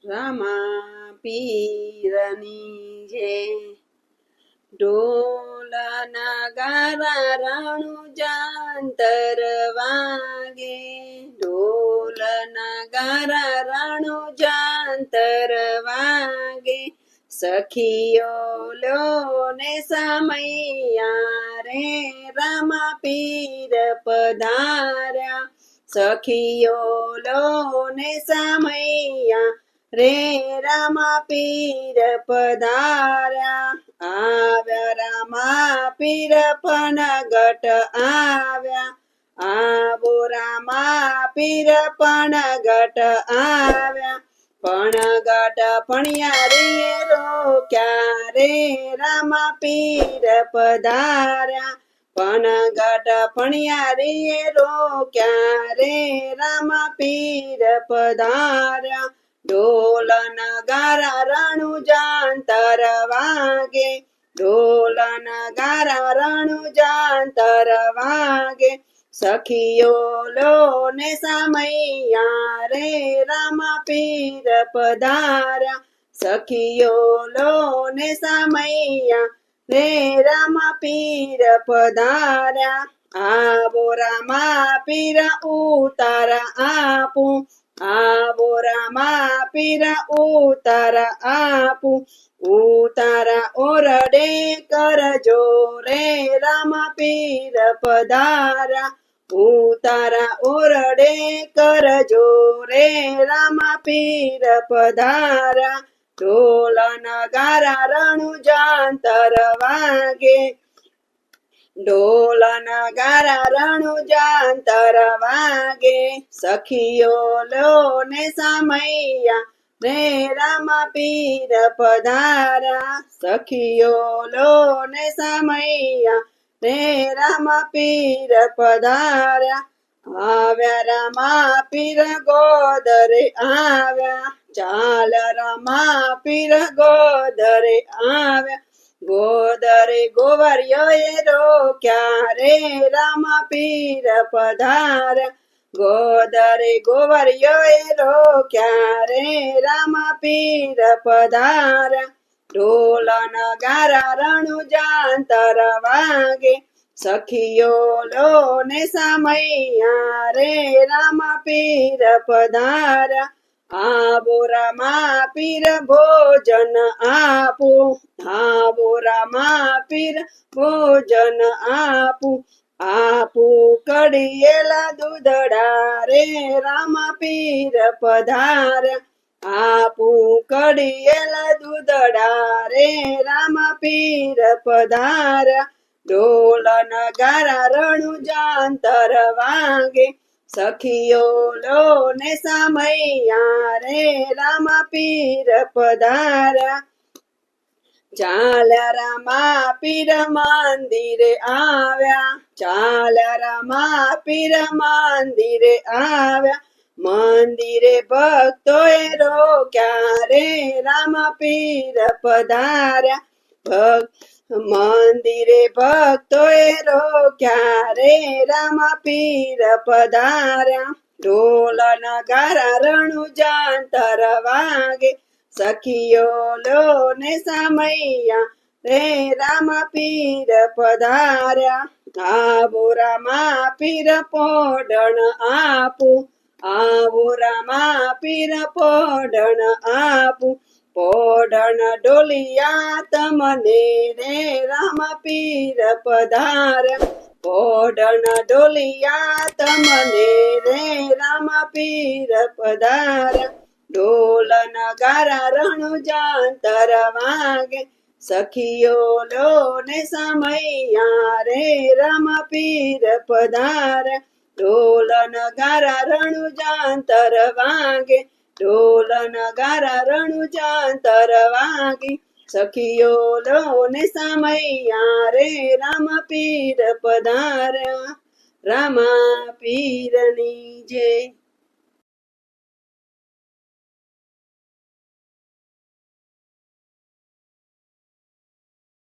રામા પીરની જે ઢોલ નગારા રણુજાંતર વાગે ઢોલ નગારા રણુજાંતર વાગે સખીઓ લો ને સમૈયા રે રામા પીર પધાર્યા સખીઓ લો ને સમૈયા રે રામા પીર પધાર્યા આવ્યા રામા પીર પનગટ આવ્યા આવો રામા પીર પનગટ આવ્યા પનગટ પણિયારી રોક્યા રે રામા પીર પધાર્યા પનગટ પણિયારી રોક્યા રે રામા પીર પધાર્યા ઢોલ નગારા રણુજાંતર વાગે ઢોલ નગારા રણુજાંતર વાગે સખીઓ લો ને સમૈયા રે રામા પીર પધાર્યા સખીઓ લો ને સમૈયા રે રામા પીર પધાર્યા આવો રામા પીર ઉતાર આપું આવો રામા પીર ઉતાર આપું ઉતારા ઓરડે કરજો રે રામા પીર પધાર્યા ઉતારા ઓરડે કરજો રે રામા પીર પધાર્યા ઢોલ નગારા રણુજાંતર વાગે ઢોલ નગારા રણુજાંતર વાગે સખીઓ લો ને સમૈયા રે રામા પીર પધાર્યા સખીઓ લો ને સમૈયા રે રામા પીર પધાર્યા આવ્યા રામા પીર ગોદરે આવ્યા ચાલ રામા પીર ગોદરે આવ્યા ગોદરે ગોવર્યોએ રોક્યા રે રામા પીર પધાર્યા ગોદરે ગોવર્યોએ રોક્યા રે રામા પીર પધાર્યા ઢોલ નગારા રણુજાંતર વાગે સખીઓ લો ને સમૈયા રે રામા પીર પધાર્યા આવો રામા પીર ભોજન આપું આવો રામા પીર ભોજન આપું આપું કડિયેલા દૂધડા રે રામા પીર પધાર્યા આપું કડિયેલા દૂધડા રે રામા પીર પધાર્યા ઢોલ નગારા રણુજાંતર વાગે સખીઓ લો ને સમૈયા રે રામા પીર પધાર્યા ચાલ રામા પીર મંદિરે આવ્યા ચાલ રામા પીર મંદિરે આવ્યા મંદિરે ભક્તોએ રોક્યા રે રામા પીર પધાર્યા મંદિરે ભક્તોએ રોક્યા રે રામા પીર પધાર્યા ઢોલ નગારા રણુજાંતર વાગે સખીઓ લો ને સમૈયા રે રામા પીર પધાર્યા આવો રામા પીર પોઢણ આપું આવો રામા પીર પોઢણ આપું પોઢણ ડોલિયા તમને રે રામા પીર પધાર્યા પોઢણ ડોલિયા તમને રે રામા પીર પધાર્યા ઢોલ નગારા રણુજાંતર વાગે સખીઓ લો ને સમૈયા રે રામા પીર પધાર્યા ઢોલ નગારા રણુજાંતર વાગે ઢોલ નગારા રણુજાંતર વાગે સખીઓ લો ને સમૈયા રે રામા પીર પધાર્યા રામા પીરની જય